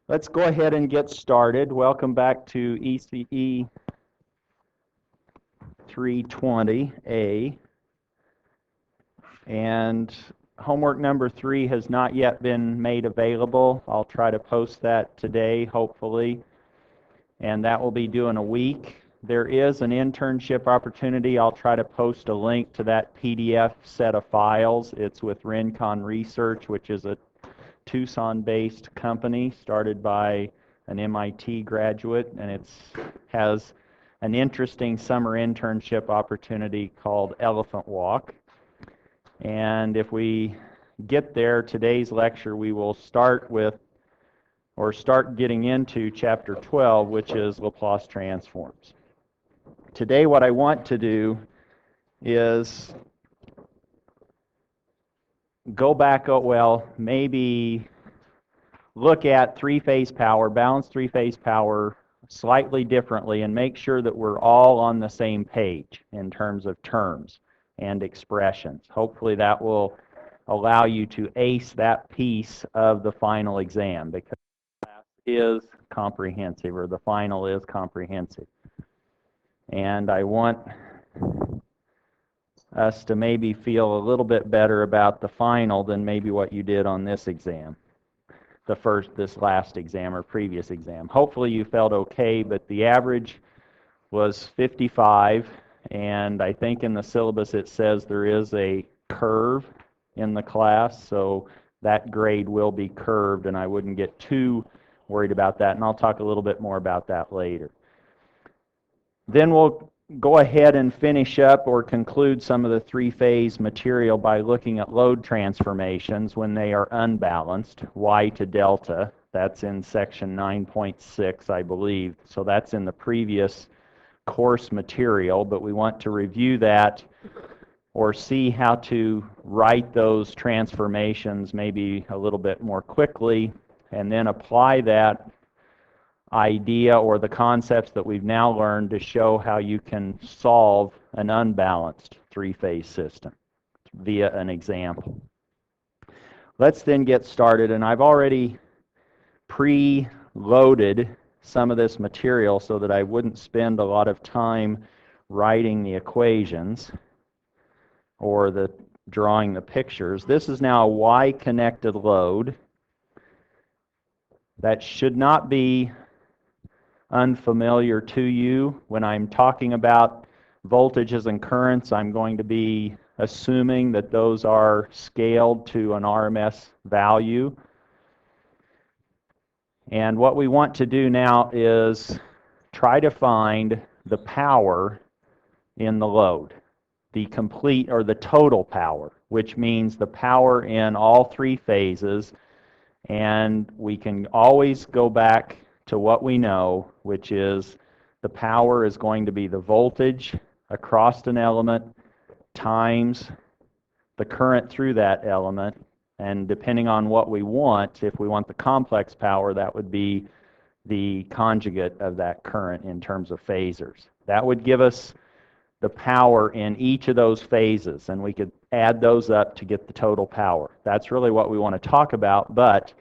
Let's go ahead and get started. Welcome back to ECE 320A. And homework number 3 has not yet been made available. I'll try to post that today, hopefully. And that will be due in a week. There is an internship opportunity. I'll try to post a link to that PDF set of files. It's with Rincon Research, which is a Tucson-based company started by an MIT graduate, and it has an interesting summer internship opportunity called Elephant Walk. And if we get there, today's lecture, we will start getting into chapter 12, which is Laplace transforms. Today what I want to do is go back, maybe look at three-phase power, balanced three-phase power slightly differently and make sure that we're all on the same page in terms of terms and expressions. Hopefully that will allow you to ace that piece of the final exam because the class is comprehensive, or the final is comprehensive. And I want us to maybe feel a little bit better about the final than maybe what you did on this exam, this last exam or previous exam. Hopefully you felt okay, but the average was 55, and I think in the syllabus it says there is a curve in the class, so that grade will be curved, and I wouldn't get too worried about that, and I'll talk a little bit more about that later. Then we'll go ahead and finish up or conclude some of the three-phase material by looking at load transformations when they are unbalanced, y to delta. That's in section 9.6, I believe. So that's in the previous course material, but we want to review that or see how to write those transformations maybe a little bit more quickly, and then apply that idea or the concepts that we've now learned to show how you can solve an unbalanced three-phase system via an example. Let's then get started, and I've already pre-loaded some of this material so that I wouldn't spend a lot of time writing the equations or drawing the pictures. This is now a Y-connected load. That should not be unfamiliar to you. When I'm talking about voltages and currents, I'm going to be assuming that those are scaled to an RMS value. And what we want to do now is try to find the power in the load, the complete or the total power, which means the power in all three phases. And we can always go back to what we know, which is the power is going to be the voltage across an element times the current through that element. And depending on what we want, if we want the complex power, that would be the conjugate of that current in terms of phasors. That would give us the power in each of those phases, and we could add those up to get the total power. That's really what we want to talk about, but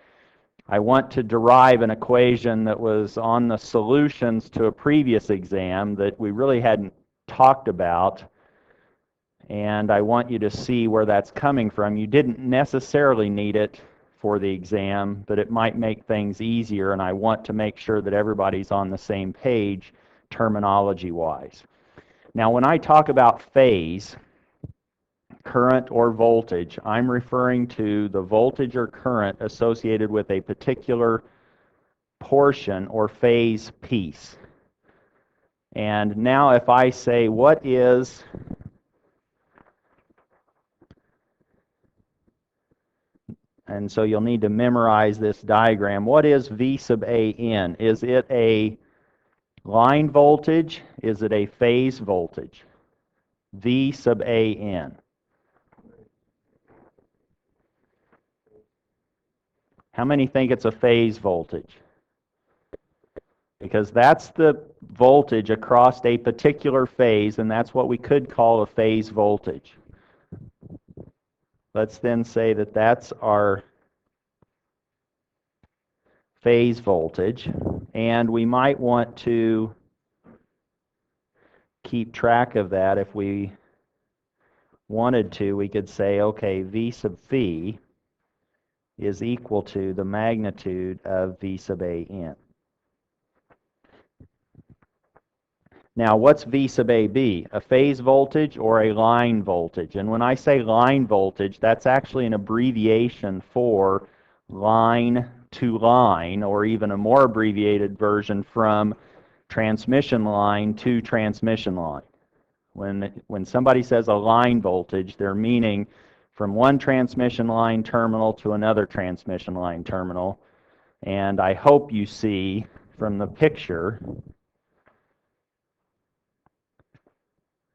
I want to derive an equation that was on the solutions to a previous exam that we really hadn't talked about, and I want you to see where that's coming from. You didn't necessarily need it for the exam, but it might make things easier, and I want to make sure that everybody's on the same page terminology-wise. Now, when I talk about phase, current or voltage, I'm referring to the voltage or current associated with a particular portion or phase piece. And now if I say, what is and so you'll need to memorize this diagram. What is V sub A in? Is it a line voltage? Is it a phase voltage? V sub A in. How many think it's a phase voltage? Because that's the voltage across a particular phase, and that's what we could call a phase voltage. Let's then say that that's our phase voltage, and we might want to keep track of that. If we wanted to, we could say, okay, V sub phi is equal to the magnitude of V sub AN. Now, what's V sub AB? A phase voltage or a line voltage? And when I say line voltage, that's actually an abbreviation for line to line, or even a more abbreviated version from transmission line to transmission line. When somebody says a line voltage, they're meaning from one transmission line terminal to another transmission line terminal. And I hope you see from the picture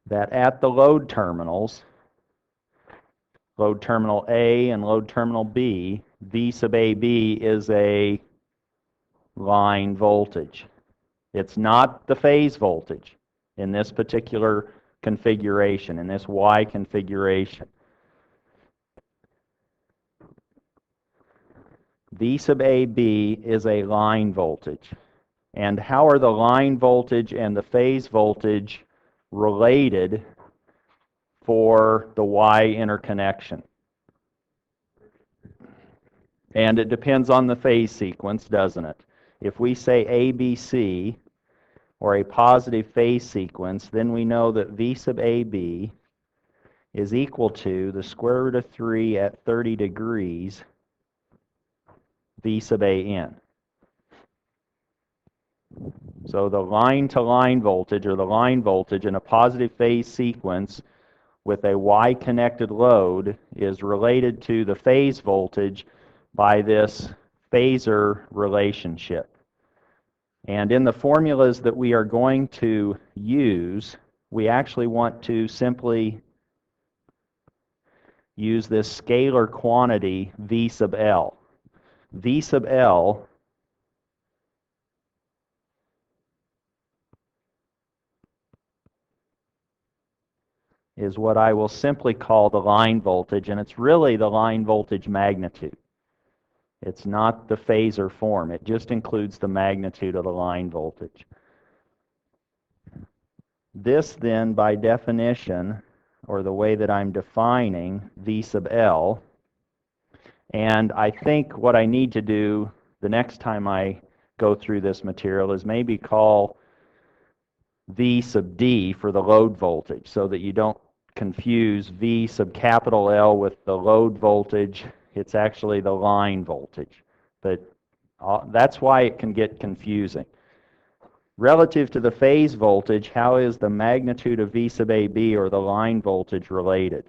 that at the load terminals, load terminal A and load terminal B, V sub AB is a line voltage. It's not the phase voltage in this particular configuration, in this Y configuration. V sub AB is a line voltage. And how are the line voltage and the phase voltage related for the Y interconnection? And it depends on the phase sequence, doesn't it? If we say ABC, or a positive phase sequence, then we know that V sub AB is equal to the square root of 3 at 30 degrees V sub AN. So the line-to-line voltage, or the line voltage in a positive phase sequence with a Y-connected load, is related to the phase voltage by this phasor relationship. And in the formulas that we are going to use, we actually want to simply use this scalar quantity V sub L. V sub L is what I will simply call the line voltage, and it's really the line voltage magnitude. It's not the phasor form. It just includes the magnitude of the line voltage. This then, by definition, or the way that I'm defining V sub L, and I think what I need to do the next time I go through this material is maybe call V sub D for the load voltage, so that you don't confuse V sub capital L with the load voltage. It's actually the line voltage. But that's why it can get confusing. Relative to the phase voltage, how is the magnitude of V sub AB, or the line voltage, related?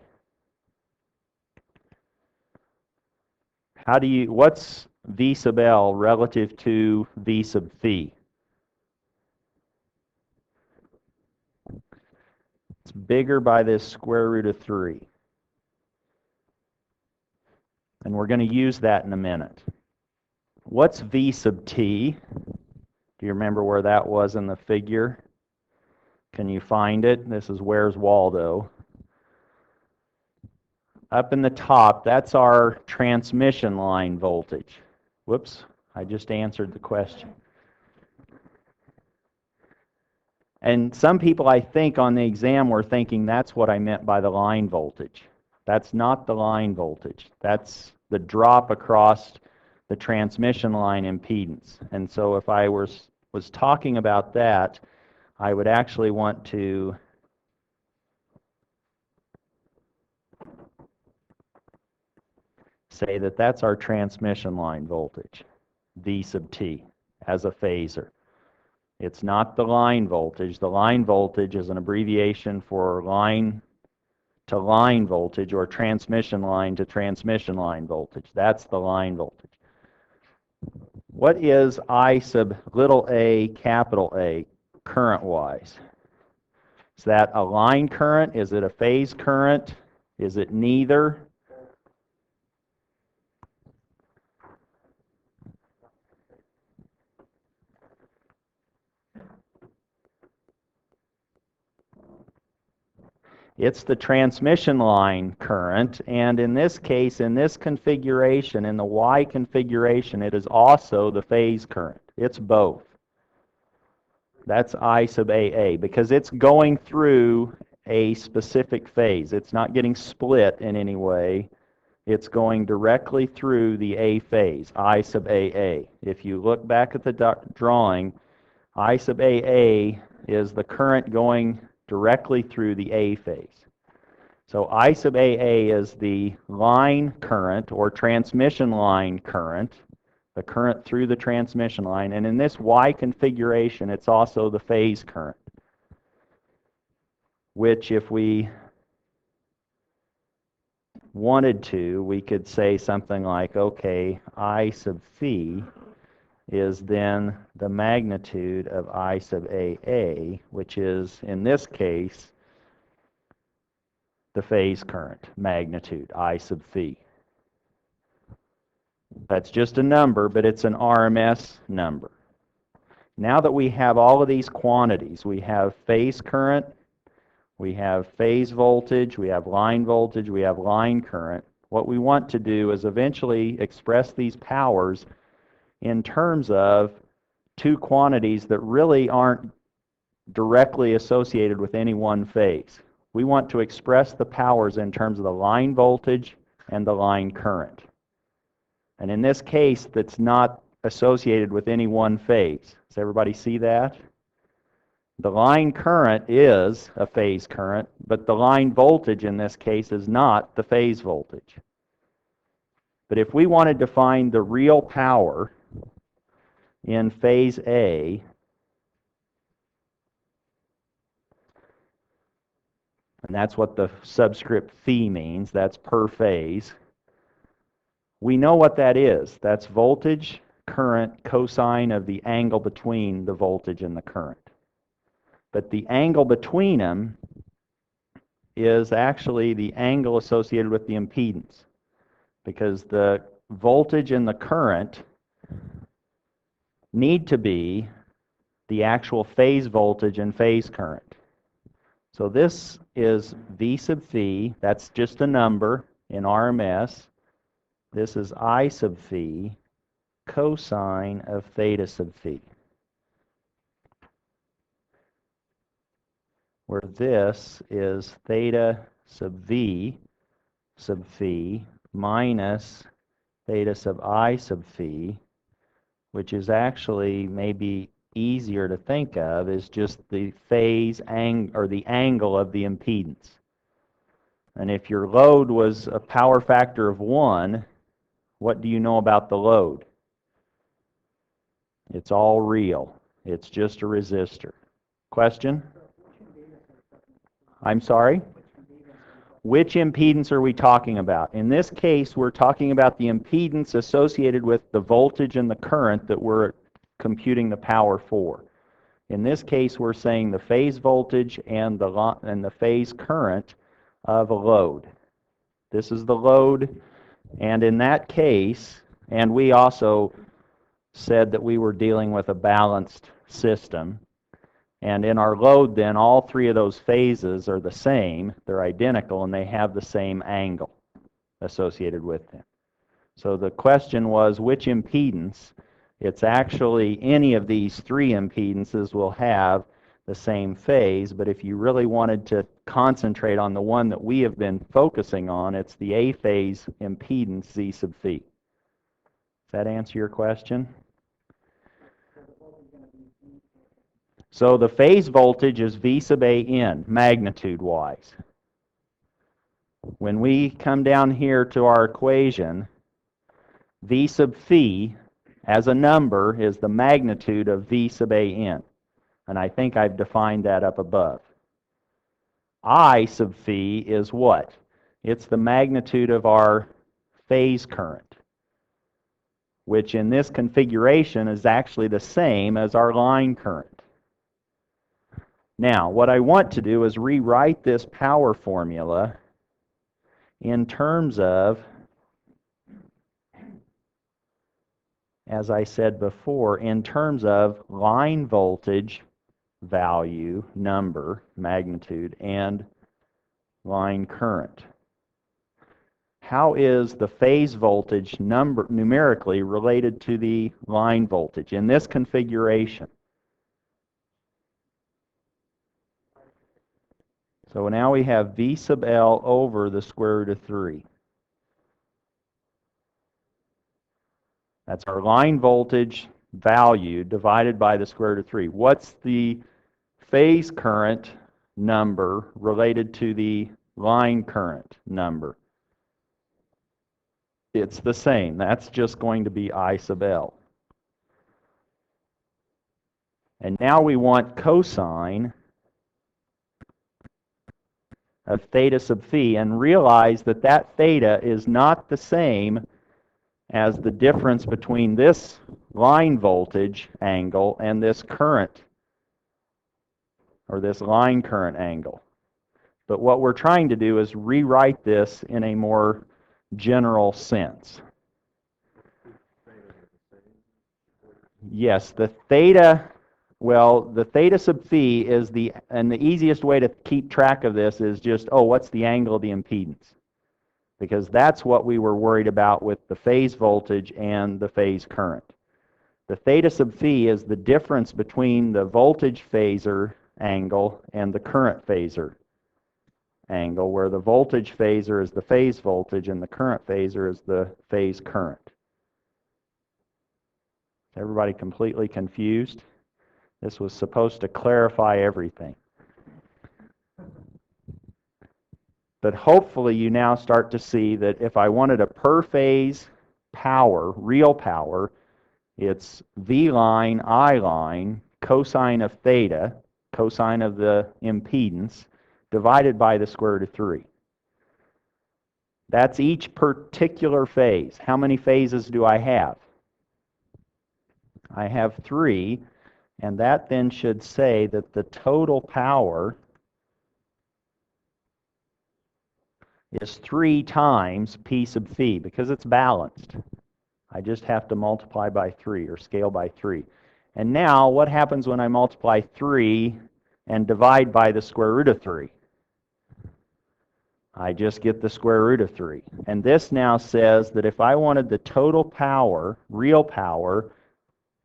What's V sub L relative to V sub phi? It's bigger by this square root of 3. And we're going to use that in a minute. What's V sub t? Do you remember where that was in the figure? Can you find it? This is Where's Waldo. Up in the top, that's our transmission line voltage. Whoops, I just answered the question. And some people, I think, on the exam were thinking that's what I meant by the line voltage. That's not the line voltage. That's the drop across the transmission line impedance. And so if I was talking about that, I would actually want to say that that's our transmission line voltage, V sub t, as a phasor. It's not the line voltage. The line voltage is an abbreviation for line to line voltage, or transmission line to transmission line voltage. That's the line voltage. What is I sub little a capital A current-wise? Is that a line current? Is it a phase current? Is it neither? It's the transmission line current, and in this case, in this configuration, in the Y configuration, it is also the phase current. It's both. That's I sub AA, because it's going through a specific phase. It's not getting split in any way. It's going directly through the A phase, I sub AA. If you look back at the drawing, I sub AA is the current going directly through the A phase. So I sub AA is the line current or transmission line current, the current through the transmission line. And in this Y configuration, it's also the phase current, which if we wanted to, we could say something like, okay, I sub phi is then the magnitude of I sub AA, which is, in this case, the phase current magnitude, I sub phi. That's just a number, but it's an RMS number. Now that we have all of these quantities, we have phase current, we have phase voltage, we have line voltage, we have line current. What we want to do is eventually express these powers in terms of two quantities that really aren't directly associated with any one phase. We want to express the powers in terms of the line voltage and the line current. And in this case, that's not associated with any one phase. Does everybody see that? The line current is a phase current, but the line voltage in this case is not the phase voltage. But if we wanted to find the real power in phase A, and that's what the subscript phi means, that's per phase, we know what that is. That's voltage, current, cosine of the angle between the voltage and the current. But the angle between them is actually the angle associated with the impedance, because the voltage and the current need to be the actual phase voltage and phase current. So this is V sub phi, that's just a number in RMS. This is I sub phi, cosine of theta sub phi, where this is theta sub V sub phi minus theta sub I sub phi, which is actually maybe easier to think of as just the phase or the angle of the impedance. And if your load was a power factor of 1, what do you know about the load? It's all real. It's just a resistor. Question? I'm sorry? Which impedance are we talking about? In this case, we're talking about the impedance associated with the voltage and the current that we're computing the power for. In this case, we're saying the phase voltage and the phase current of a load. This is the load, and in that case, and we also said that we were dealing with a balanced system. And in our load, then, all three of those phases are the same. They're identical, and they have the same angle associated with them. So the question was, which impedance? It's actually any of these three impedances will have the same phase, but if you really wanted to concentrate on the one that we have been focusing on, it's the A phase impedance Z sub phi. Does that answer your question? So the phase voltage is V sub AN, magnitude-wise. When we come down here to our equation, V sub phi as a number is the magnitude of V sub AN. And I think I've defined that up above. I sub phi is what? It's the magnitude of our phase current, which in this configuration is actually the same as our line current. Now, what I want to do is rewrite this power formula in terms of, as I said before, in terms of line voltage value, number, magnitude, and line current. How is the phase voltage numerically related to the line voltage in this configuration? So now we have V sub L over the square root of 3. That's our line voltage value divided by the square root of 3. What's the phase current number related to the line current number? It's the same. That's just going to be I sub L. And now we want cosine of theta sub phi, and realize that that theta is not the same as the difference between this line voltage angle and this current, or this line current angle. But what we're trying to do is rewrite this in a more general sense. Yes, the theta, well, the theta sub phi is and the easiest way to keep track of this is just, oh, what's the angle of the impedance? Because that's what we were worried about with the phase voltage and the phase current. The theta sub phi is the difference between the voltage phasor angle and the current phasor angle, where the voltage phasor is the phase voltage and the current phasor is the phase current. Everybody completely confused? This was supposed to clarify everything. But hopefully you now start to see that if I wanted a per phase power, real power, it's V line, I line, cosine of theta, cosine of the impedance, divided by the square root of 3. That's each particular phase. How many phases do I have? I have 3, and that then should say that the total power is 3 times P sub phi, because it's balanced. I just have to multiply by 3, or scale by 3. And now, what happens when I multiply 3 and divide by the square root of 3? I just get the square root of 3. And this now says that if I wanted the total power, real power,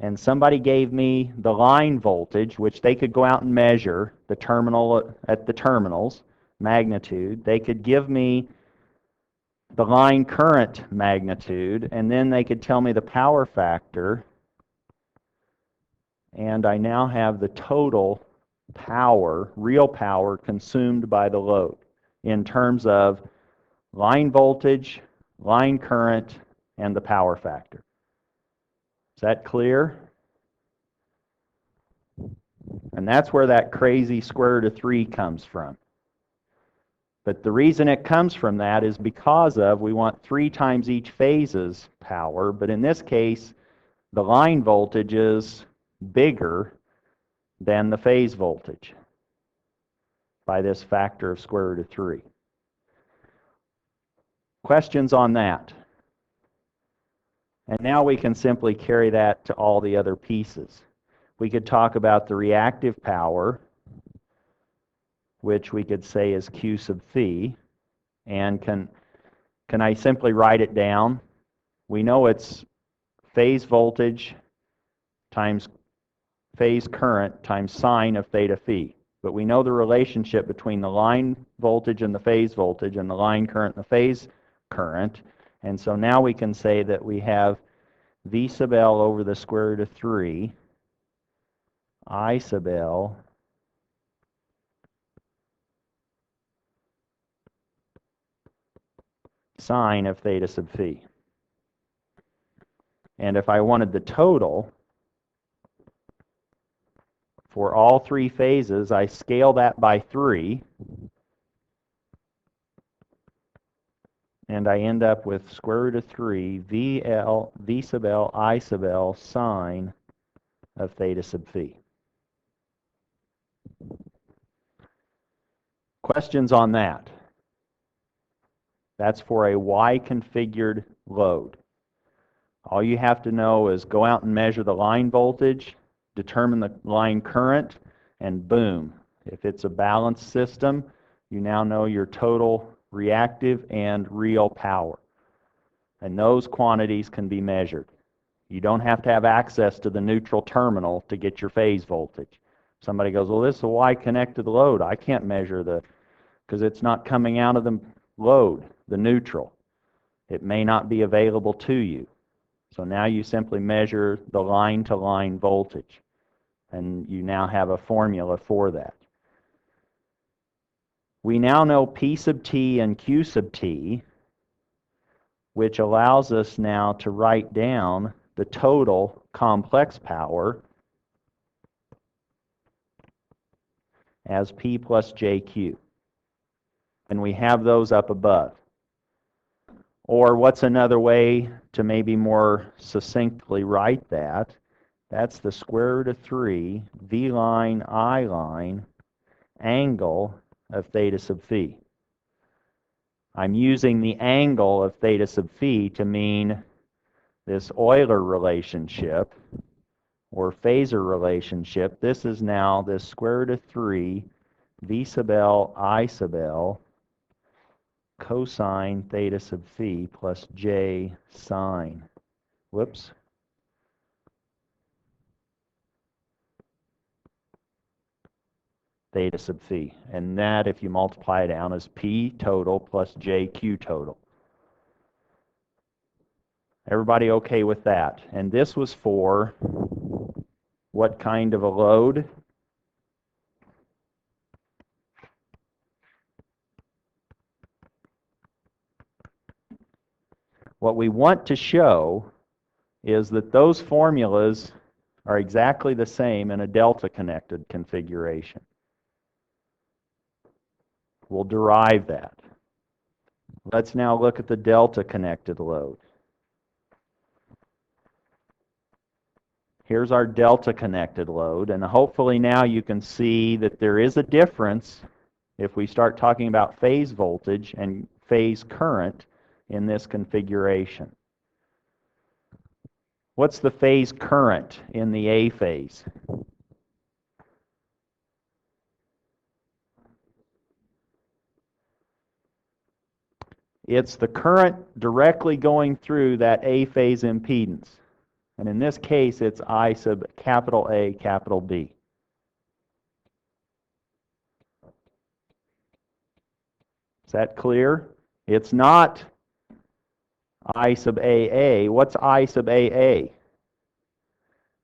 and somebody gave me the line voltage, which they could go out and measure, the terminal at the terminals, magnitude, they could give me the line current magnitude, and then they could tell me the power factor, and I now have the total power, real power, consumed by the load in terms of line voltage, line current, and the power factor. Is that clear? And that's where that crazy square root of 3 comes from. But the reason it comes from that is because of, we want 3 times each phase's power, but in this case, the line voltage is bigger than the phase voltage by this factor of square root of 3. Questions on that? And now we can simply carry that to all the other pieces. We could talk about the reactive power, which we could say is Q sub phi. And can I simply write it down? We know it's phase voltage times phase current times sine of theta phi. But we know the relationship between the line voltage and the phase voltage, and the line current and the phase current. And so now we can say that we have V sub L over the square root of 3, I sub L sine of theta sub phi. And if I wanted the total for all 3 phases, I scale that by 3, and I end up with square root of 3 V sub L, I sub L sine of theta sub phi. Questions on that? That's for a Y-configured load. All you have to know is go out and measure the line voltage, determine the line current, and boom. If it's a balanced system, You now know your total reactive and real power. And those quantities can be measured. You don't have to have access to the neutral terminal to get your phase voltage. Somebody goes, well, this is a Y-connected load. I can't measure because it's not coming out of the load, the neutral. It may not be available to you. So now you simply measure the line-to-line voltage, and you now have a formula for that. We now know P sub t and Q sub t, which allows us now to write down the total complex power as P plus JQ. And we have those up above. Or what's another way to maybe more succinctly write that? That's the square root of 3 V line I line angle of theta sub phi. I'm using the angle of theta sub phi to mean this Euler relationship or phasor relationship. This is now this square root of 3 V sub L I sub L cosine theta sub phi plus J sine. Whoops. Theta sub phi. And that, if you multiply it down, is P total plus JQ total. Everybody okay with that? And this was for what kind of a load? What we want to show is that those formulas are exactly the same in a delta-connected configuration. We'll derive that. Let's now look at the delta-connected load. Here's our delta-connected load, and hopefully now you can see that there is a difference if we start talking about phase voltage and phase current in this configuration. What's the phase current in the A phase? It's the current directly going through that A phase impedance. And in this case, it's I sub capital A, capital B. Is that clear? It's not I sub AA. What's I sub AA?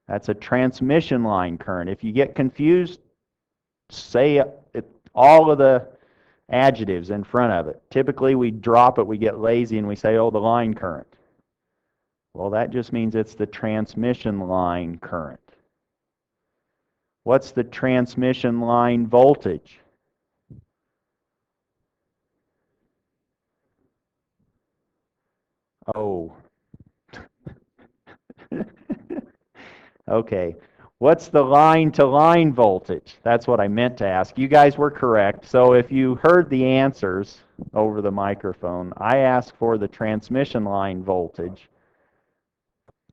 That's a transmission line current. If you get confused, say all of the adjectives in front of it. Typically, we drop it, we get lazy, and we say, oh, the line current. Well, that just means it's the transmission line current. What's the transmission line voltage? Oh. Okay. What's the line-to-line voltage? That's what I meant to ask. You guys were correct. So if you heard the answers over the microphone, I asked for the transmission line voltage,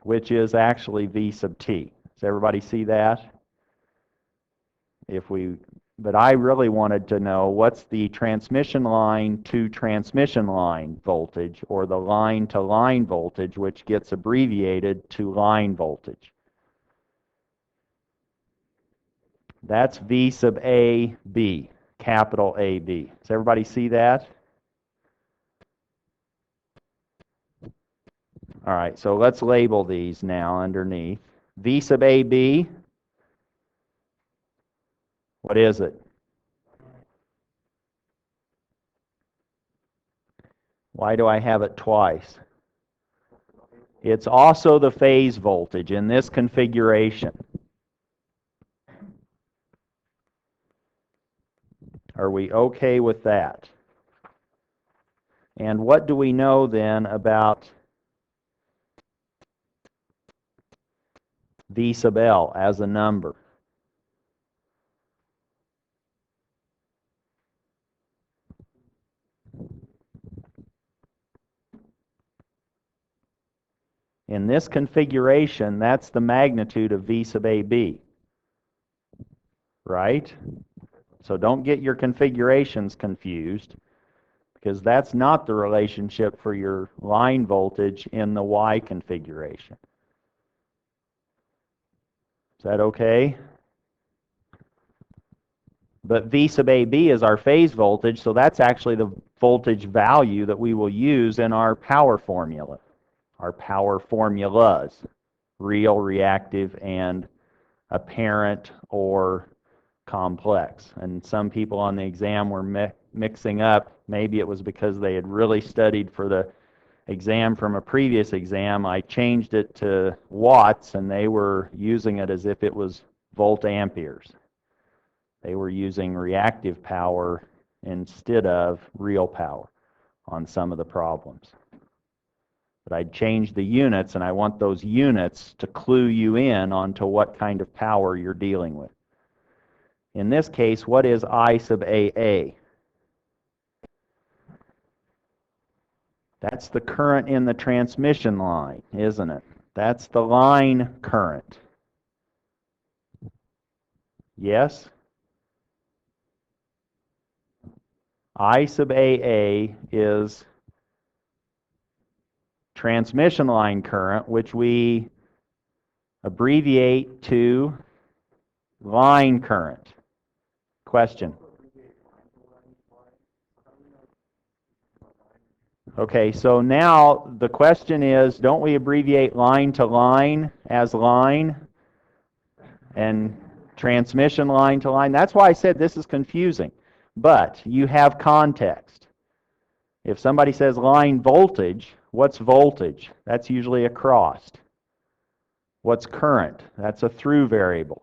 which is actually V sub t. Does everybody see that? But I really wanted to know what's the transmission line to transmission line voltage, or the line to line voltage, which gets abbreviated to line voltage. That's V sub AB, capital AB. Does everybody see that? All right, so let's label these now underneath. V sub AB, what is it? Why do I have it twice? It's also the phase voltage in this configuration. Are we okay with that? And what do we know then about V sub L as a number? In this configuration, that's the magnitude of V sub AB, right? So don't get your configurations confused, because that's not the relationship for your line voltage in the Y configuration. Is that okay? But V sub AB is our phase voltage, so that's actually the voltage value that we will use in our power formula, our power formulas, real, reactive, and apparent or complex. And some people on the exam were mixing up. Maybe it was because they had really studied for the exam from a previous exam. I changed it to watts, and they were using it as if it was volt amperes. They were using reactive power instead of real power on some of the problems. But I changed the units, and I want those units to clue you in onto what kind of power you're dealing with. In this case, what is I sub AA? That's the current in the transmission line, isn't it? That's the line current. Yes? I sub AA is transmission line current, which we abbreviate to line current. Question? Okay, so now the question is, don't we abbreviate line to line as line and transmission line to line? That's why I said this is confusing. But you have context. If somebody says line voltage, what's voltage? That's usually a cross. What's current? That's a through variable.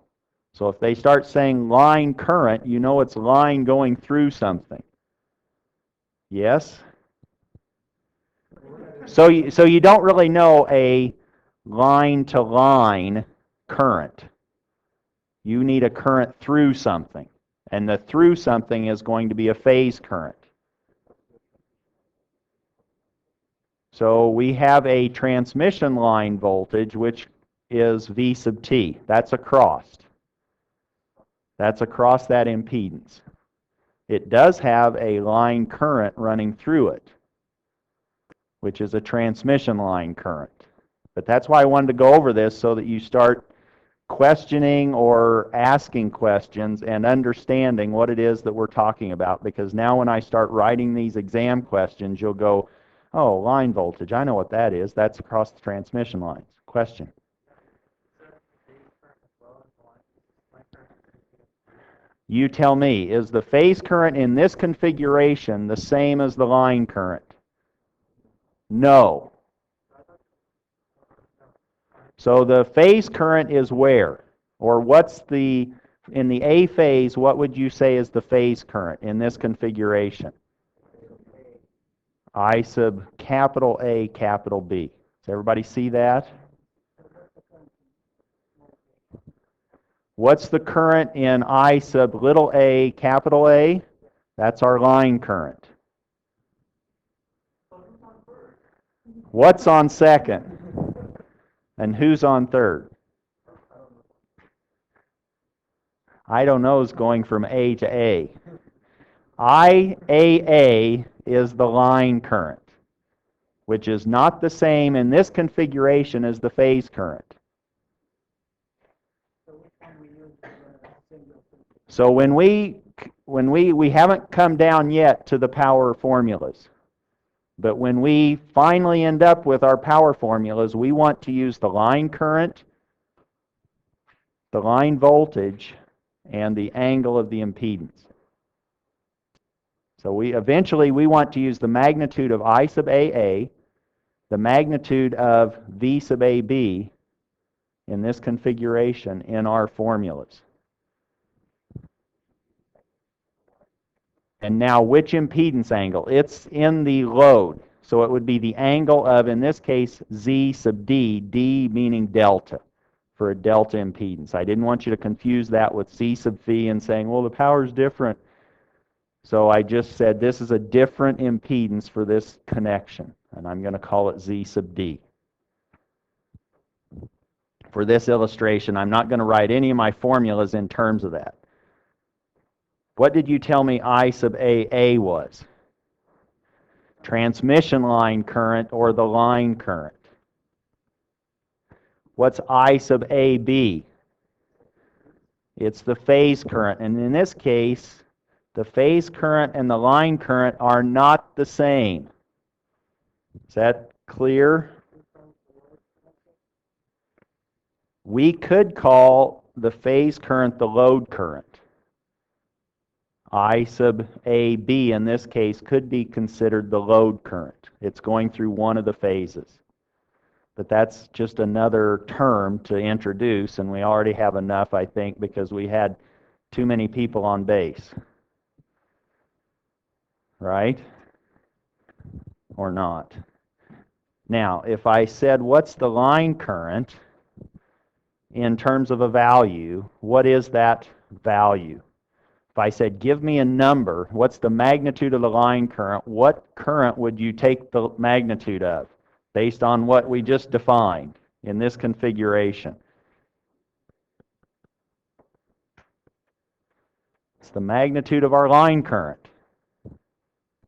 So if they start saying line current, you know it's line going through something. Yes? So you don't really know a line-to-line current. You need a current through something. And the through something is going to be a phase current. So we have a transmission line voltage, which is V sub T. That's across. That's across that impedance. It does have a line current running through it, which is a transmission line current. But that's why I wanted to go over this, so that you start questioning or asking questions and understanding what it is that we're talking about. Because now when I start writing these exam questions, you'll go, oh, line voltage, I know what that is. That's across the transmission lines. Question? You tell me, is the phase current in this configuration the same as the line current? No. So the phase current is where? Or what's the, in the A phase, what would you say is the phase current in this configuration? I sub capital A, capital B. Does everybody see that? What's the current in I sub little a, capital A? That's our line current. What's on second? And who's on third? I don't know is going from A to A. IAA is the line current, which is not the same in this configuration as the phase current. So when we haven't come down yet to the power formulas, but when we finally end up with our power formulas, we want to use the line current, the line voltage, and the angle of the impedance. So eventually we want to use the magnitude of I sub AA, the magnitude of V sub AB in this configuration in our formulas. And now which impedance angle? It's in the load. So it would be the angle of, in this case, Z sub D, D meaning delta, for a delta impedance. I didn't want you to confuse that with C sub phi and saying, well, the power's different. So I just said this is a different impedance for this connection, and I'm going to call it Z sub D. For this illustration, I'm not going to write any of my formulas in terms of that. What did you tell me I sub AA was? Transmission line current or the line current. What's I sub AB? It's the phase current. And in this case, the phase current and the line current are not the same. Is that clear? We could call the phase current the load current. I sub AB in this case could be considered the load current. It's going through one of the phases. But that's just another term to introduce, and we already have enough, I think, because we had too many people on base. Right? Or not? Now, if I said, what's the line current in terms of a value, what is that value? If I said, give me a number, what's the magnitude of the line current, what current would you take the magnitude of based on what we just defined in this configuration? It's the magnitude of our line current.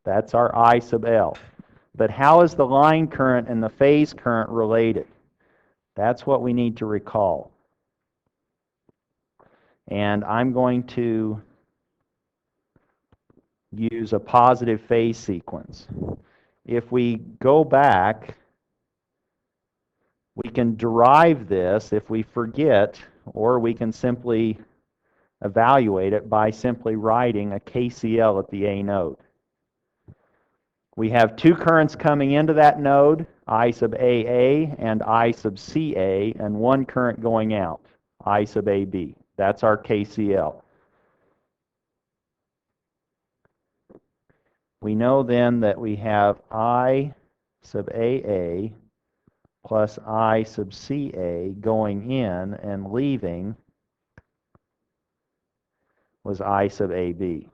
That's our I sub L. But how is the line current and the phase current related? That's what we need to recall. And I'm going to use a positive phase sequence. If we go back, we can derive this if we forget, or we can simply evaluate it by simply writing a KCL at the A node. We have two currents coming into that node, I sub AA and I sub CA, and one current going out, I sub AB. That's our KCL. We know then that we have I sub AA plus I sub CA going in and leaving was I sub AB.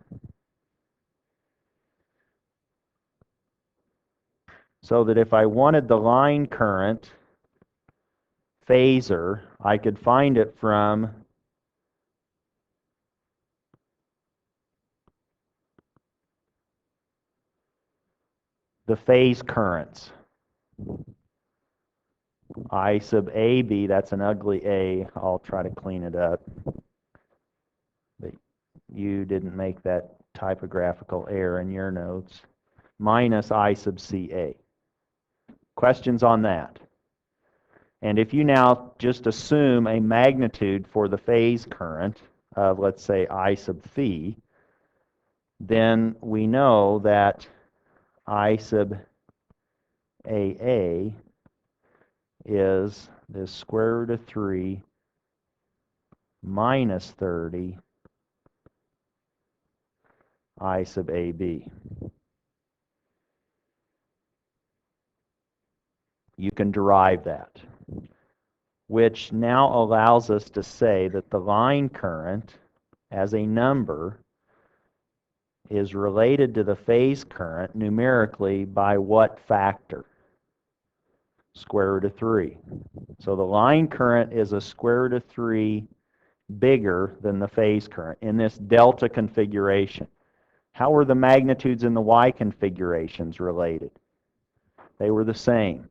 So that if I wanted the line current phasor, I could find it from the phase currents. I sub AB, that's an ugly A. I'll try to clean it up. But you didn't make that typographical error in your notes. Minus I sub CA. Questions on that? And if you now just assume a magnitude for the phase current of, let's say, I sub phi, then we know that I sub AA is this square root of 3 minus 30 I sub AB. You can derive that, which now allows us to say that the line current as a number is related to the phase current numerically by what factor? Square root of 3. So the line current is a square root of 3 bigger than the phase current in this delta configuration. How were the magnitudes in the Y configurations related? They were the same.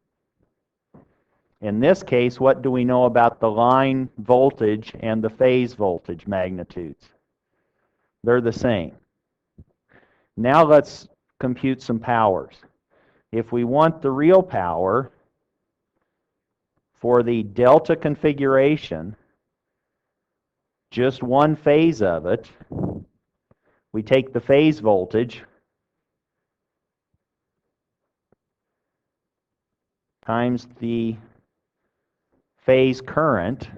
In this case, what do we know about the line voltage and the phase voltage magnitudes? They're the same. Now let's compute some powers. If we want the real power for the delta configuration, just one phase of it, we take the phase voltage times the phase current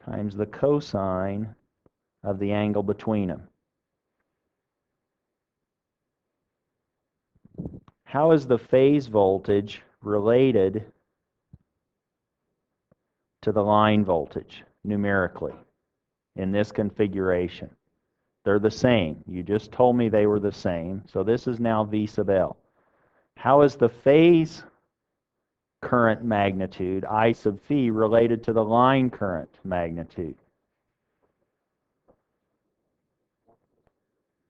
times the cosine of the angle between them. How is the phase voltage related to the line voltage numerically in this configuration? They're the same. You just told me they were the same. So this is now V sub L. How is the phase current magnitude, I sub phi, related to the line current magnitude?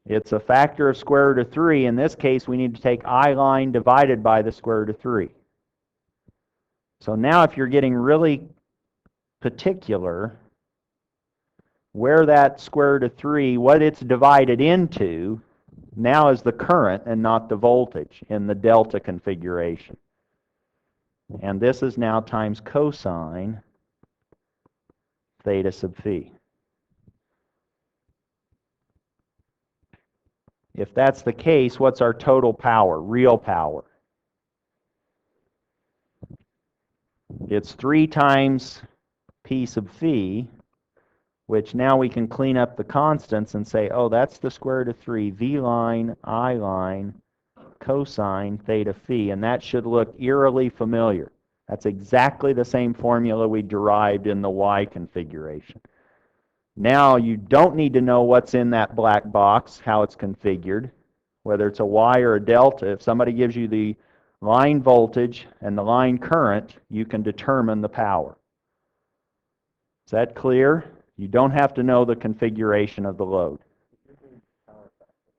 It's a factor of square root of 3. In this case, we need to take I line divided by the square root of 3. So now if you're getting really particular, where that square root of 3, what it's divided into, now is the current and not the voltage in the delta configuration. And this is now times cosine theta sub phi. If that's the case, what's our total power, real power? It's 3 times p sub phi, which now we can clean up the constants and say, oh, that's the square root of 3, v line, I line, cosine theta phi, and that should look eerily familiar. That's exactly the same formula we derived in the y configuration. Now you don't need to know what's in that black box, how it's configured, whether it's a y or a delta. If somebody gives you the line voltage and the line current, you can determine the power. Is that clear? You don't have to know the configuration of the load.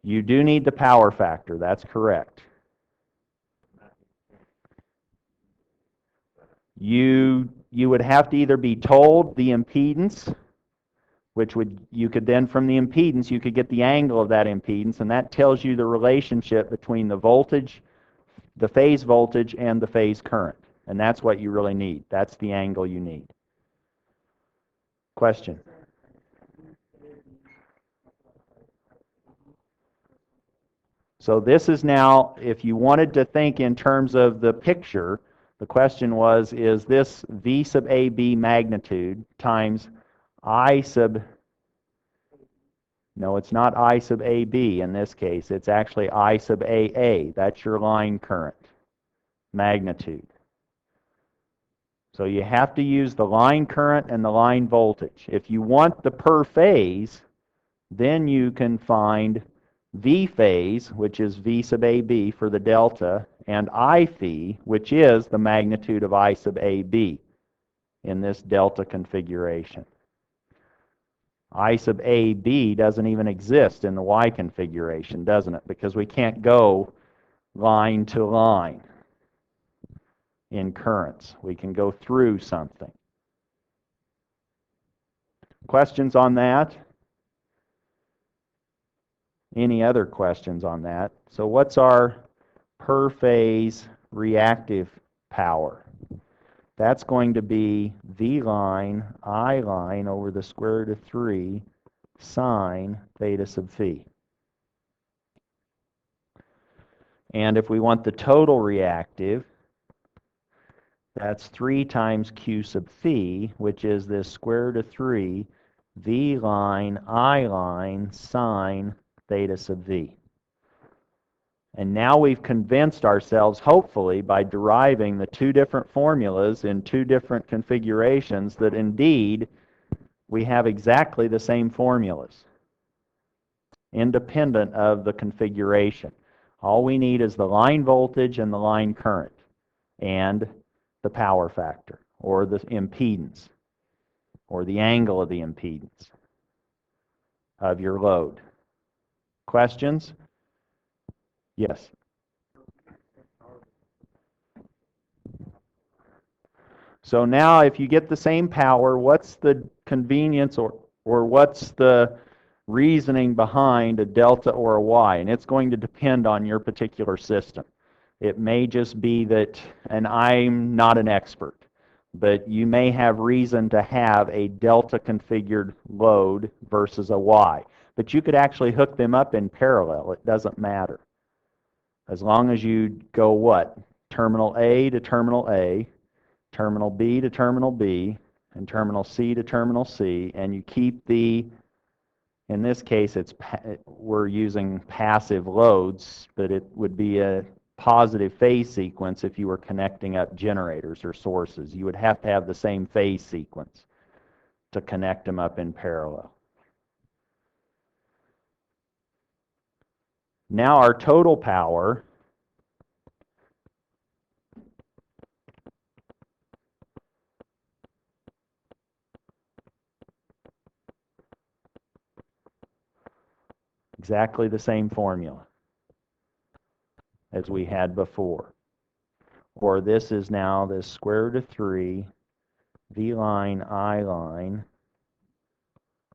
You do need the power factor, that's correct. You would have to either be told the impedance, which you could then from the impedance you could get the angle of that impedance, and that tells you the relationship between the voltage, the phase voltage, and the phase current. And that's what you really need. That's the angle you need. Question? So this is now, if you wanted to think in terms of the picture, the question was, is this V sub AB magnitude times I sub, no, it's not I sub AB in this case, it's actually I sub AA. That's your line current magnitude. So you have to use the line current and the line voltage. If you want the per phase, then you can find V phase, which is V sub AB for the delta, and I phi, which is the magnitude of I sub AB in this delta configuration. I sub AB doesn't even exist in the Y configuration, doesn't it? Because we can't go line to line in currents. We can go through something. Questions on that? Any other questions on that? So what's our per phase reactive power? That's going to be V line, I line over the square root of 3 sine theta sub phi. And if we want the total reactive, that's 3 times Q sub phi, which is this square root of 3 V line, I line, sine theta sub v. And now we've convinced ourselves, hopefully, by deriving the 2 different formulas in 2 different configurations, that indeed we have exactly the same formulas, independent of the configuration. All we need is the line voltage and the line current, and the power factor, or the impedance, or the angle of the impedance of your load. Questions? Yes. So now if you get the same power, what's the convenience or what's the reasoning behind a delta or a y? And it's going to depend on your particular system. It may just be that, and I'm not an expert, but you may have reason to have a delta configured load versus a y. But you could actually hook them up in parallel. It doesn't matter. As long as you go what? Terminal A to terminal A, terminal B to terminal B, and terminal C to terminal C, and you keep the, in this case we're using passive loads, but it would be a positive phase sequence if you were connecting up generators or sources. You would have to have the same phase sequence to connect them up in parallel. Now our total power Exactly the same formula as we had before. Or this is now the square root of 3 v line I line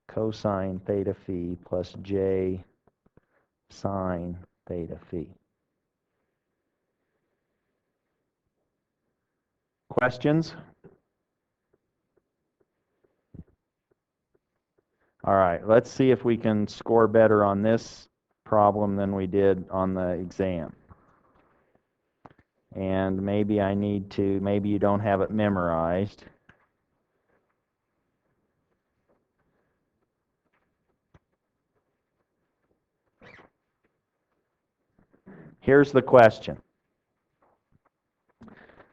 cosine theta phi plus j sine theta phi. Questions? All right, let's see if we can score better on this problem than we did on the exam. And maybe I need to, maybe you don't have it memorized. Here's the question.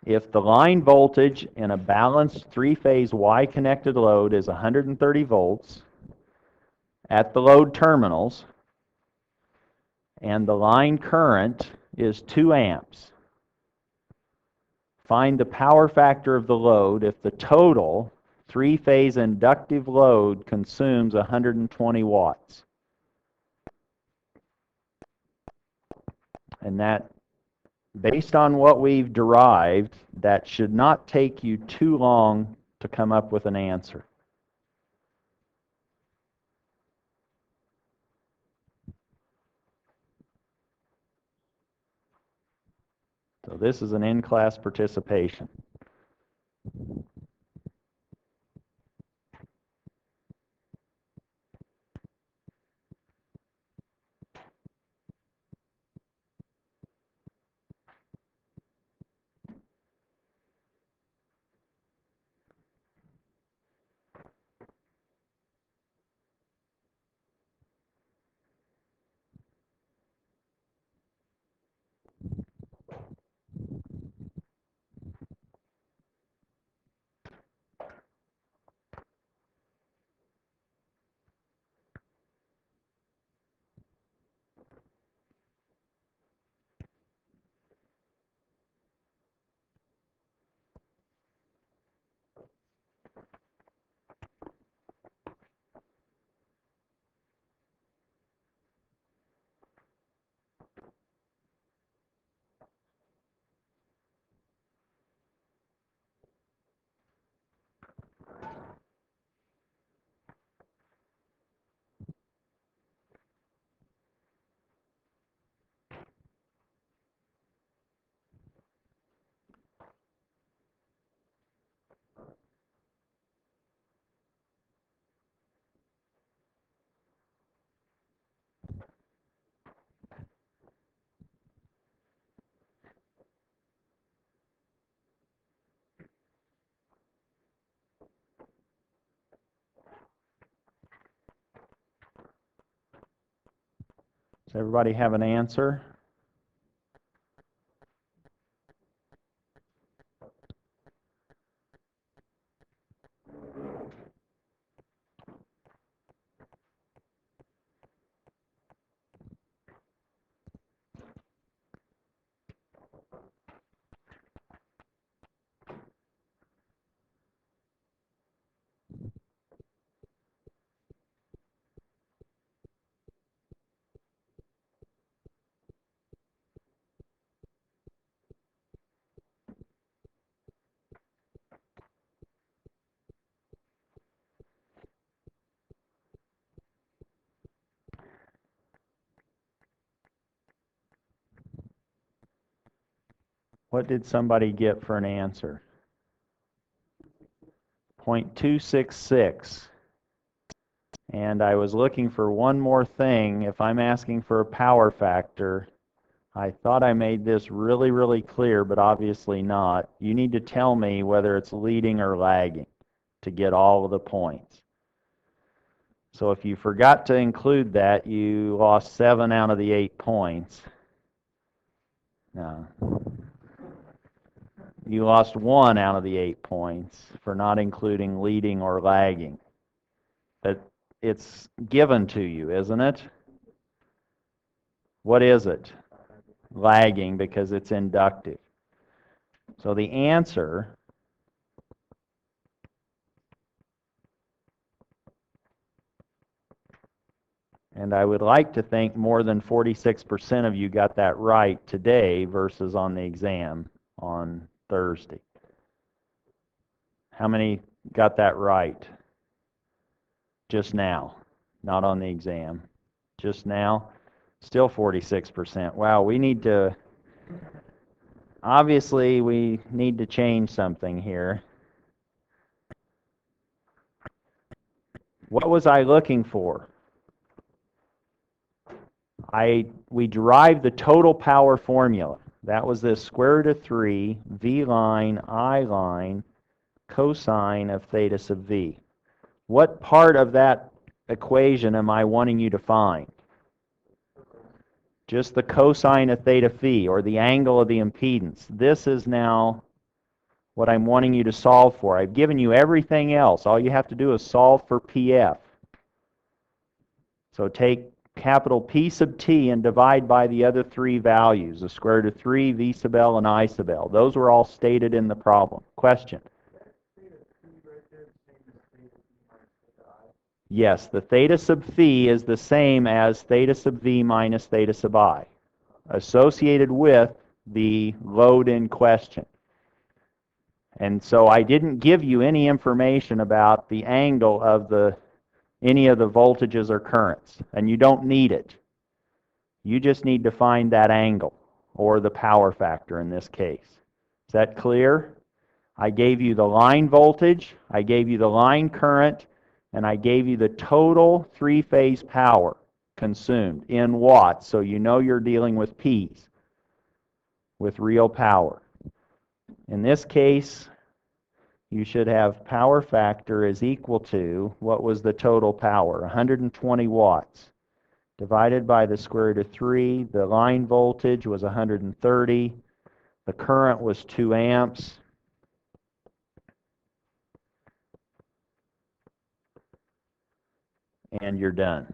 If the line voltage in a balanced three-phase Y-connected load is 130 volts at the load terminals, and the line current is 2 amps, find the power factor of the load if the total three-phase inductive load consumes 120 watts. And that, based on what we've derived, that should not take you too long to come up with an answer. So this is an in-class participation. Does everybody have an answer? What did somebody get for an answer? 0.266. And I was looking for one more thing. If I'm asking for a power factor, I thought I made this really, really clear, but obviously not. You need to tell me whether it's leading or lagging to get all of the points. So if you forgot to include that, you lost 7 out of the 8 points. No. You lost 1 out of the 8 points for not including leading or lagging. But it's given to you, isn't it? What is it? Lagging, because it's inductive. So the answer And I would like to think more than 46% of you got that right today versus on the exam on Thursday. How many got that right just now? Not on the exam. Just now? Still 46%. Wow, obviously we need to change something here. What was I looking for? We derived the total power formula. That was this square root of 3 v line I line cosine of theta sub v. What part of that equation am I wanting you to find? Just the cosine of theta phi, or the angle of the impedance. This is now what I'm wanting you to solve for. I've given you everything else. All you have to do is solve for PF. So take capital P sub t and divide by the other three values, the square root of 3, v sub l, and I sub l. Those were all stated in the problem. Question? Yes, the theta sub phi is the same as theta sub v minus theta sub I, associated with the load in question. And so I didn't give you any information about the angle of any of the voltages or currents, and you don't need it. You just need to find that angle, or the power factor in this case. Is that clear? I gave you the line voltage, I gave you the line current, and I gave you the total three-phase power consumed in watts, so you know you're dealing with P's, with real power. In this case, you should have power factor is equal to, what was the total power? 120 watts. Divided by the square root of 3, the line voltage was 130, the current was 2 amps, and you're done.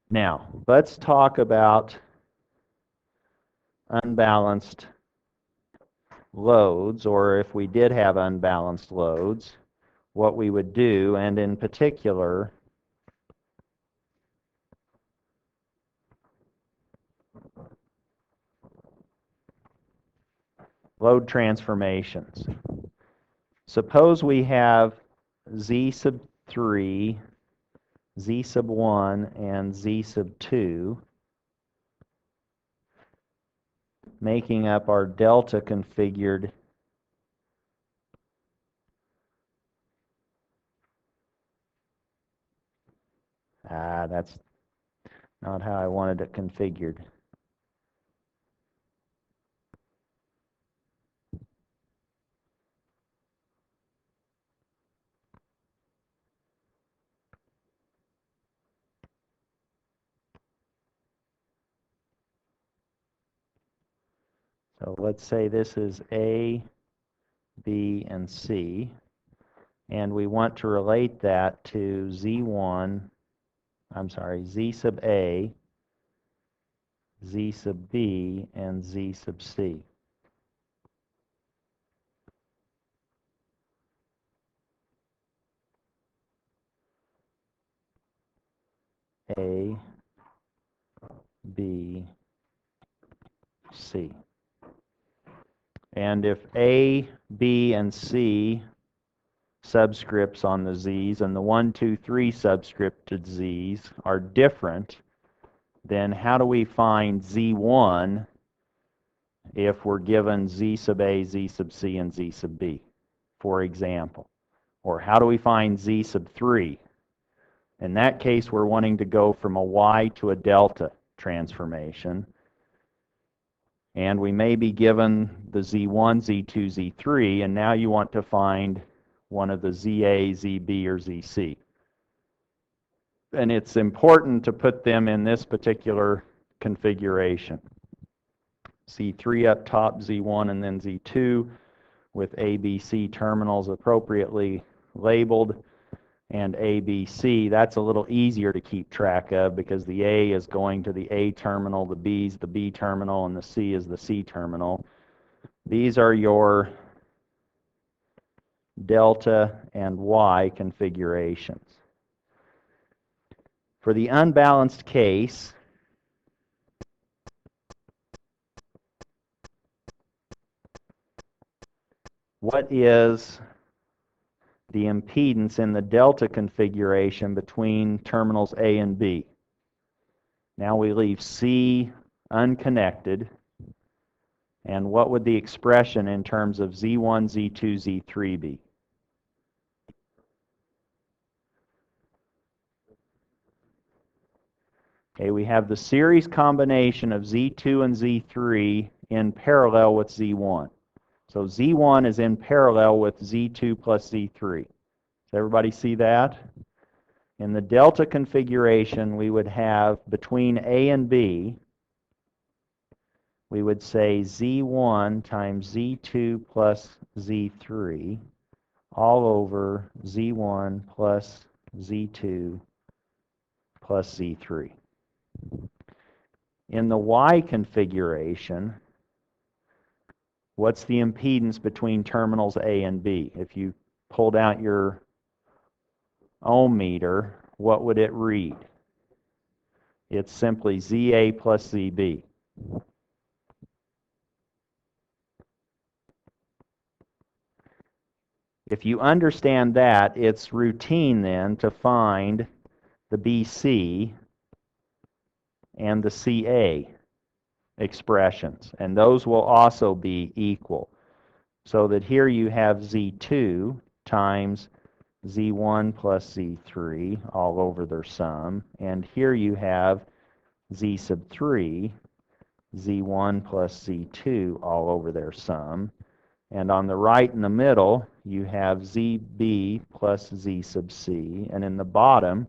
Now, let's talk about unbalanced loads, or if we did have unbalanced loads, what we would do, and in particular, load transformations. Suppose we have z sub 3, z sub 1, and z sub 2 making up our delta configured that's not how I wanted it configured. So let's say this is A, B, and C, and we want to relate that to Z1, Z sub A, Z sub B, and Z sub C. A, B, C. And if A, B, and C subscripts on the Z's and the 1, 2, 3 subscripted Z's are different, then how do we find Z1 if we're given Z sub A, Z sub C, and Z sub B, for example? Or how do we find Z sub 3? In that case, we're wanting to go from a Y to a delta transformation. And we may be given the Z1, Z2, Z3, and now you want to find one of the ZA, ZB, or ZC. And it's important to put them in this particular configuration. Z3 up top, Z1, and then Z2 with ABC terminals appropriately labeled. And ABC, that's a little easier to keep track of because the A is going to the A terminal, the B is the B terminal, and the C is the C terminal. These are your delta and Y configurations. For the unbalanced case, what is the impedance in the delta configuration between terminals A and B? Now we leave C unconnected. And what would the expression in terms of Z1, Z2, Z3 be? Okay, we have the series combination of Z2 and Z3 in parallel with Z1. So Z1 is in parallel with Z2 plus Z3. Does everybody see that? In the delta configuration, we would have between A and B, we would say Z1 times Z2 plus Z3 all over Z1 plus Z2 plus Z3. In the Y configuration, what's the impedance between terminals A and B? If you pulled out your ohm meter, what would it read? It's simply ZA plus ZB. If you understand that, it's routine then to find the BC and the CA expressions, and those will also be equal. So that here you have Z2 times Z1 plus Z3 all over their sum, and here you have Z sub 3, Z1 plus Z2 all over their sum, and on the right in the middle you have ZB plus Z sub C, and in the bottom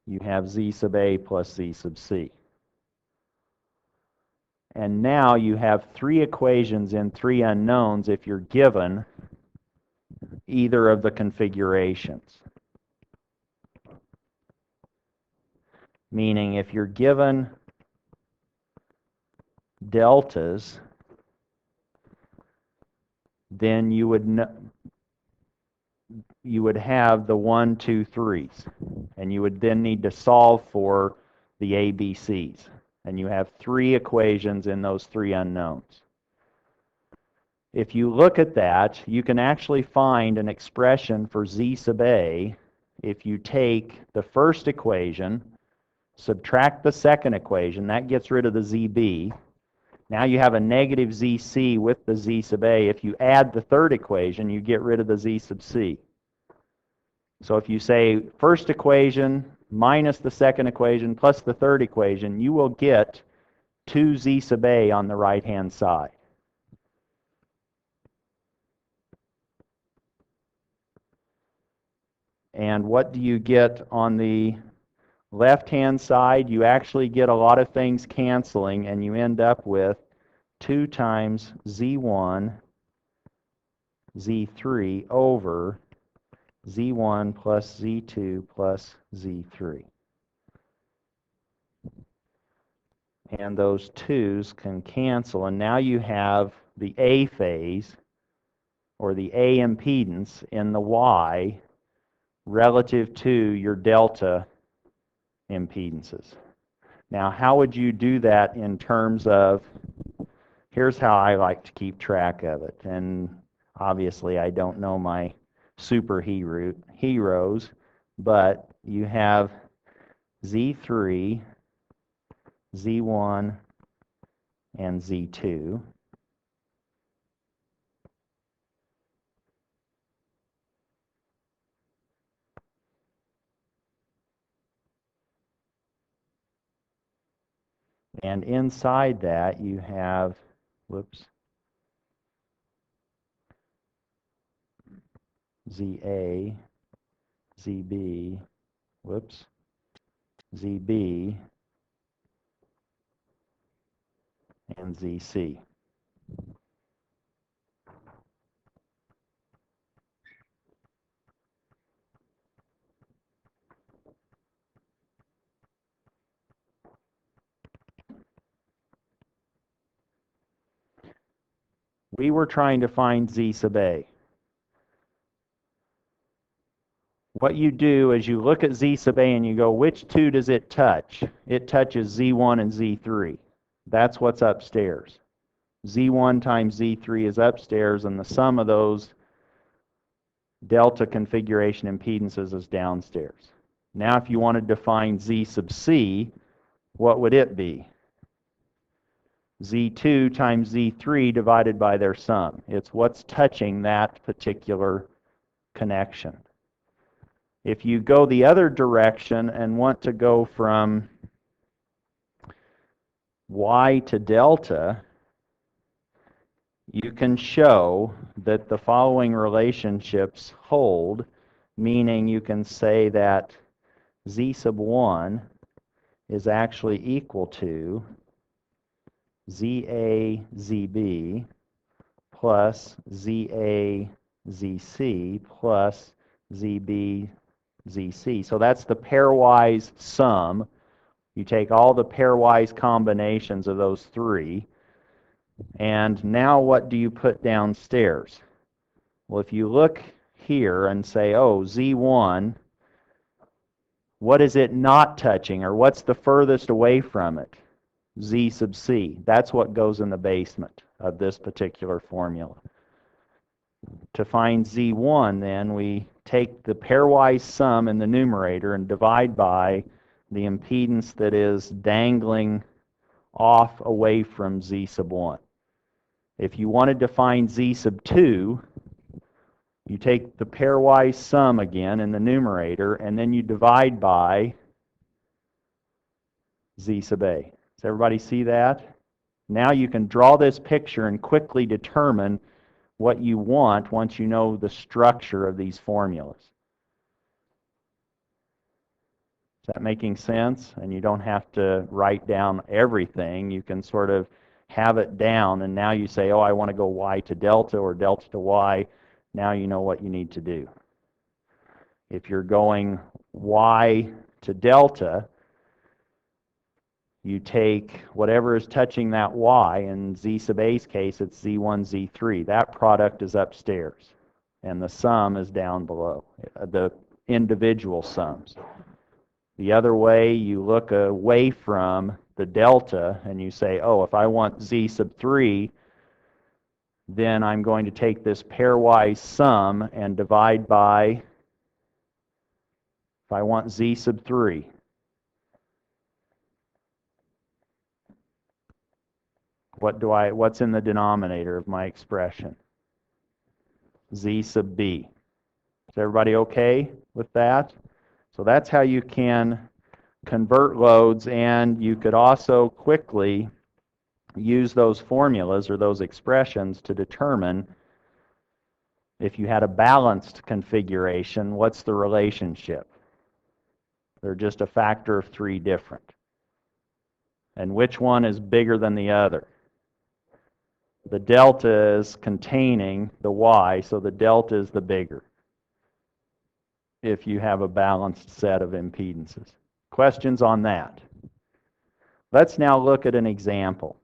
you have Z sub A plus Z sub C. And now you have three equations in three unknowns if you're given either of the configurations. Meaning if you're given deltas, then you would have the 1, 2, 3s, and you would then need to solve for the ABCs, and you have three equations in those three unknowns. If you look at that, you can actually find an expression for Z sub A if you take the first equation, subtract the second equation, that gets rid of the ZB. Now you have a negative ZC with the Z sub A. If you add the third equation, you get rid of the Z sub C. So if you say first equation minus the second equation plus the third equation, you will get 2Z sub A on the right-hand side. And what do you get on the left-hand side? You actually get a lot of things canceling, and you end up with 2 times Z1, Z3 over Z1 plus Z2 plus Z3. And those 2's can cancel, and now you have the A phase, or the A impedance in the Y relative to your delta impedances. Now, how would you do that in terms of, here's how I like to keep track of it, and obviously I don't know my heroes, but you have Z3, Z1, and Z2. And inside that you have, ZA, ZB, ZB, and ZC. We were trying to find Z sub A. what you do is you look at Z sub A and you go, which two does it touch? It touches Z1 and Z3. That's what's upstairs. Z1 times Z3 is upstairs, and the sum of those delta configuration impedances is downstairs. Now if you wanted to find Z sub C, what would it be? Z2 times Z3 divided by their sum. It's what's touching that particular connection. If you go the other direction and want to go from Y to delta, you can show that the following relationships hold, meaning you can say that Z sub 1 is actually equal to ZA ZB plus ZA ZC plus ZB ZC. So that's the pairwise sum. You take all the pairwise combinations of those three, and now what do you put downstairs? Well, if you look here and say, oh, Z1, what is it not touching, or what's the furthest away from it? Z sub C. That's what goes in the basement of this particular formula. To find Z1, then, we take the pairwise sum in the numerator and divide by the impedance that is dangling off away from Z sub 1. If you wanted to find Z sub 2, you take the pairwise sum again in the numerator, and then you divide by Z sub A. Does everybody see that? Now you can draw this picture and quickly determine what you want once you know the structure of these formulas. Is that making sense? And you don't have to write down everything. You can sort of have it down, and now you say, oh, I want to go Y to delta or delta to Y. Now you know what you need to do. If you're going Y to delta, you take whatever is touching that Y. In Z sub A's case, it's Z1, Z3. That product is upstairs, and the sum is down below, the individual sums. The other way, you look away from the delta, and you say, oh, if I want Z sub 3, then I'm going to take this pairwise sum and divide by, if I want Z sub 3. What's in the denominator of my expression? Z sub B. Is everybody okay with that? So that's how you can convert loads, and you could also quickly use those formulas or those expressions to determine if you had a balanced configuration, what's the relationship? They're just a factor of 3 different. And which one is bigger than the other? The delta is containing the Y, so the delta is the bigger if you have a balanced set of impedances. Questions on that? Let's now look at an example.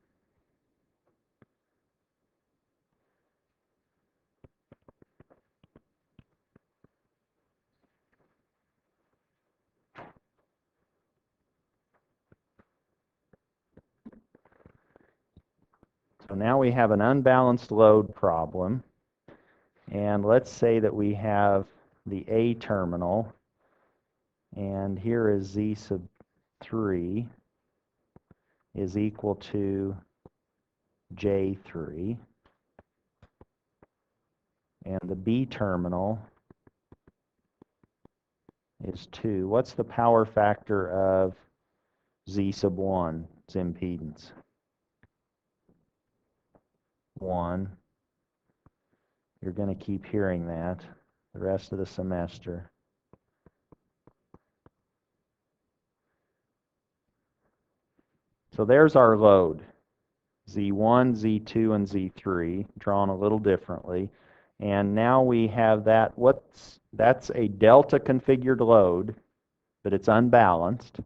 So now we have an unbalanced load problem, and let's say that we have the A terminal, and here is Z sub 3 is equal to J3, and the B terminal is 2. What's the power factor of Z sub 1, its impedance? 1. You're going to keep hearing that the rest of the semester. So there's our load, Z1, Z2, and Z3, drawn a little differently. And now we have that. That's a delta configured load, but it's unbalanced.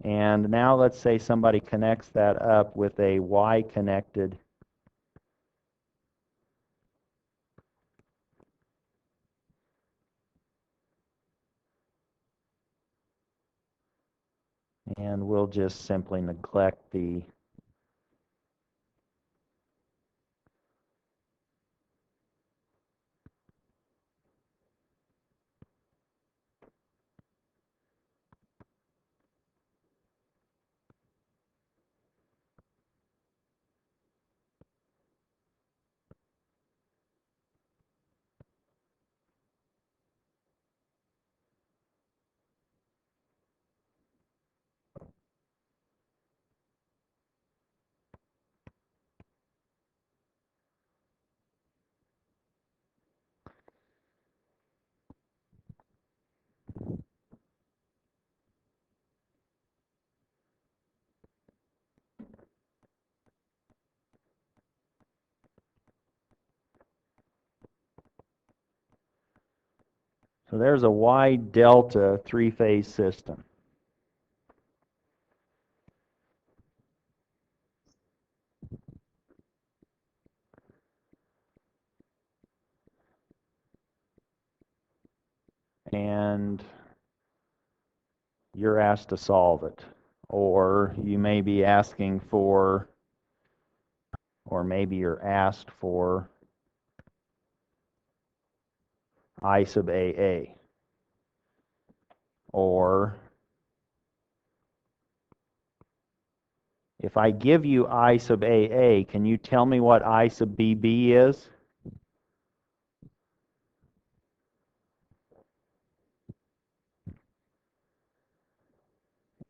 And now let's say somebody connects that up with a Y connected And we'll just simply neglect the So there's a wide delta three-phase system. And you're asked to solve it. Or you may be asking for, or maybe you're asked for I sub AA. Or if I give you I sub AA, can you tell me what I sub BB is?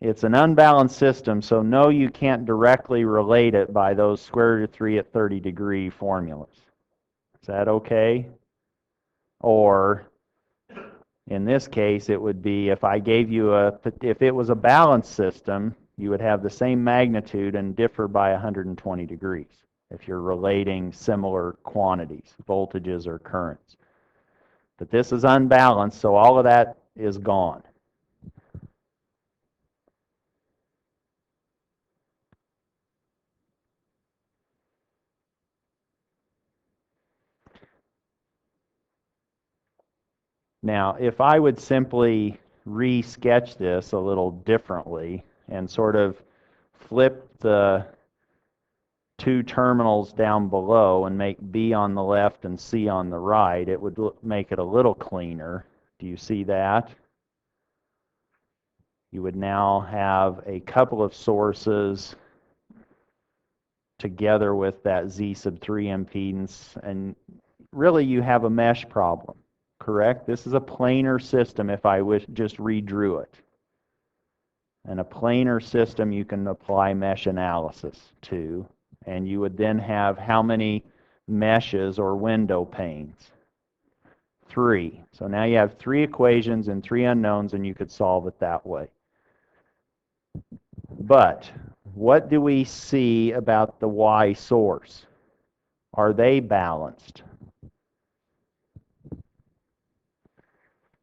It's an unbalanced system, so no, you can't directly relate it by those square root of 3 at 30 degree formulas. Is that okay? Or in this case, it would be if I gave you if it was a balanced system, you would have the same magnitude and differ by 120 degrees if you're relating similar quantities, voltages or currents. But this is unbalanced, so all of that is gone. Now, if I would simply re-sketch this a little differently and sort of flip the two terminals down below and make B on the left and C on the right, it would make it a little cleaner. Do you see that? You would now have a couple of sources together with that Z sub 3 impedance, and really you have a mesh problem, correct? This is a planar system if I just redrew it. And a planar system you can apply mesh analysis to, and you would then have how many meshes or window panes? 3. So now you have 3 equations and 3 unknowns, and you could solve it that way. But what do we see about the Y source? Are they balanced?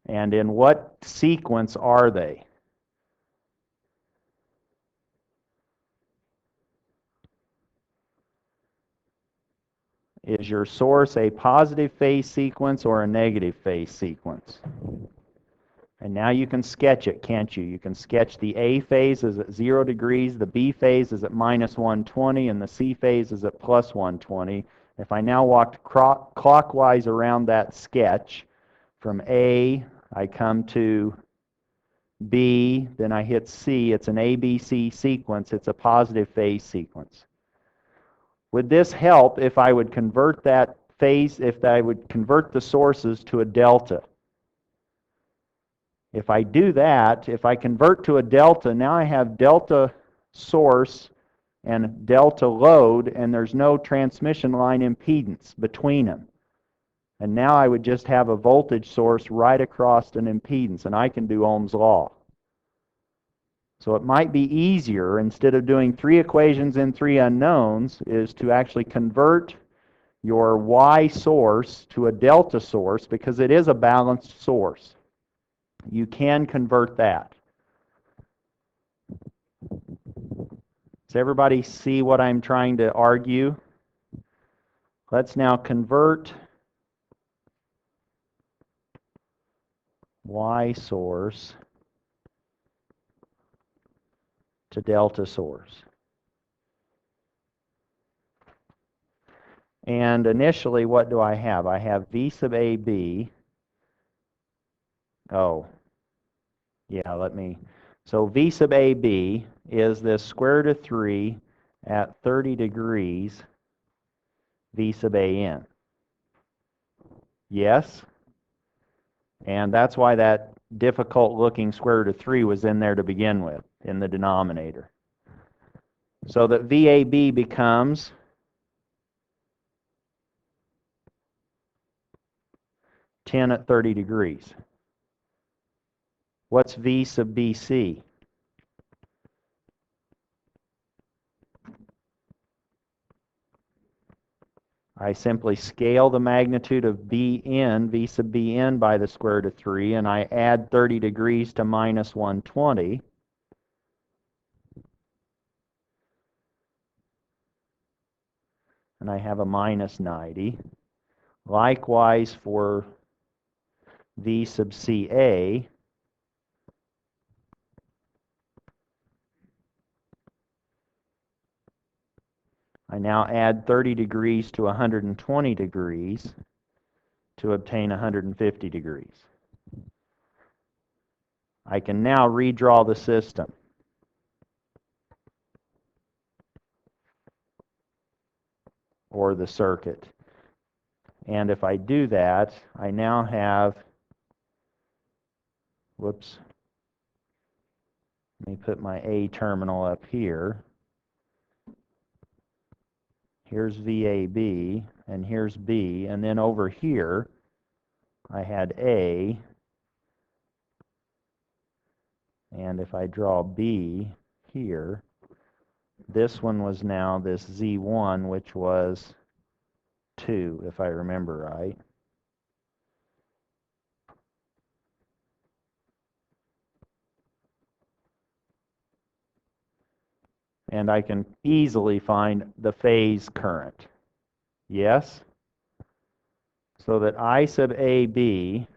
And in what sequence are they? Is your source a positive phase sequence or a negative phase sequence? And now you can sketch it, can't you? You can sketch the A phase is at 0 degrees, the B phase is at minus 120, and the C phase is at plus 120. If I now walked clockwise around that sketch, from A, I come to B, then I hit C. It's an ABC sequence. It's a positive phase sequence. Would this help if I would convert that phase, if I would convert the sources to a delta? If I do that, if I convert to a delta, now I have delta source and delta load, and there's no transmission line impedance between them. And now I would just have a voltage source right across an impedance, and I can do Ohm's law. So it might be easier, instead of doing 3 equations and 3 unknowns, is to actually convert your Y source to a delta source, because it is a balanced source. You can convert that. Does everybody see what I'm trying to argue? Let's now convert Y source to delta source. And initially, what do I have? I have V sub AB. Oh, yeah, so V sub AB is this square root of 3 at 30 degrees V sub AN. Yes? And that's why that difficult looking square root of 3 was in there to begin with, in the denominator. So that VAB becomes 10 at 30 degrees. What's V sub BC? I simply scale the magnitude of Bn, V sub Bn, by the square root of 3, and I add 30 degrees to minus 120. And I have a minus 90. Likewise for V sub CA, I now add 30 degrees to 120 degrees to obtain 150 degrees. I can now redraw the system. Or the circuit. And if I do that, I now have, whoops, let me put my A terminal up here. Here's VAB, and here's B, and then over here, I had A, and if I draw B here, this one was now this Z1, which was 2, if I remember right. And I can easily find the phase current. Yes? So that I sub AB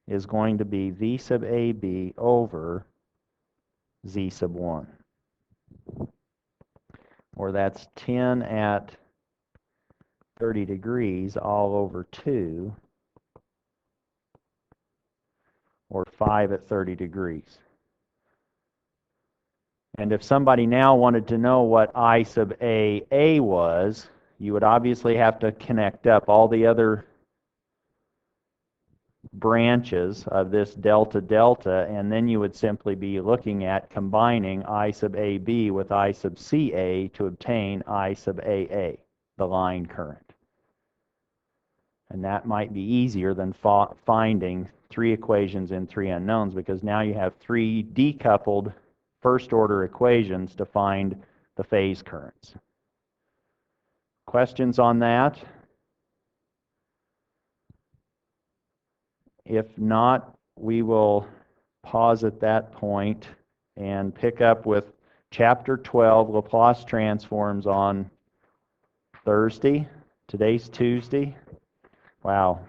is going to be V sub AB over Z sub 1. Or that's 10 at 30 degrees all over 2, or 5 at 30 degrees. And if somebody now wanted to know what I sub AA was, you would obviously have to connect up all the other branches of this delta delta, and then you would simply be looking at combining I sub AB with I sub CA to obtain I sub AA, the line current. And that might be easier than finding 3 equations in 3 unknowns, because now you have 3 decoupled first order equations to find the phase currents. Questions on that? If not, we will pause at that point and pick up with Chapter 12, Laplace transforms, on Thursday. Today's Tuesday. Wow.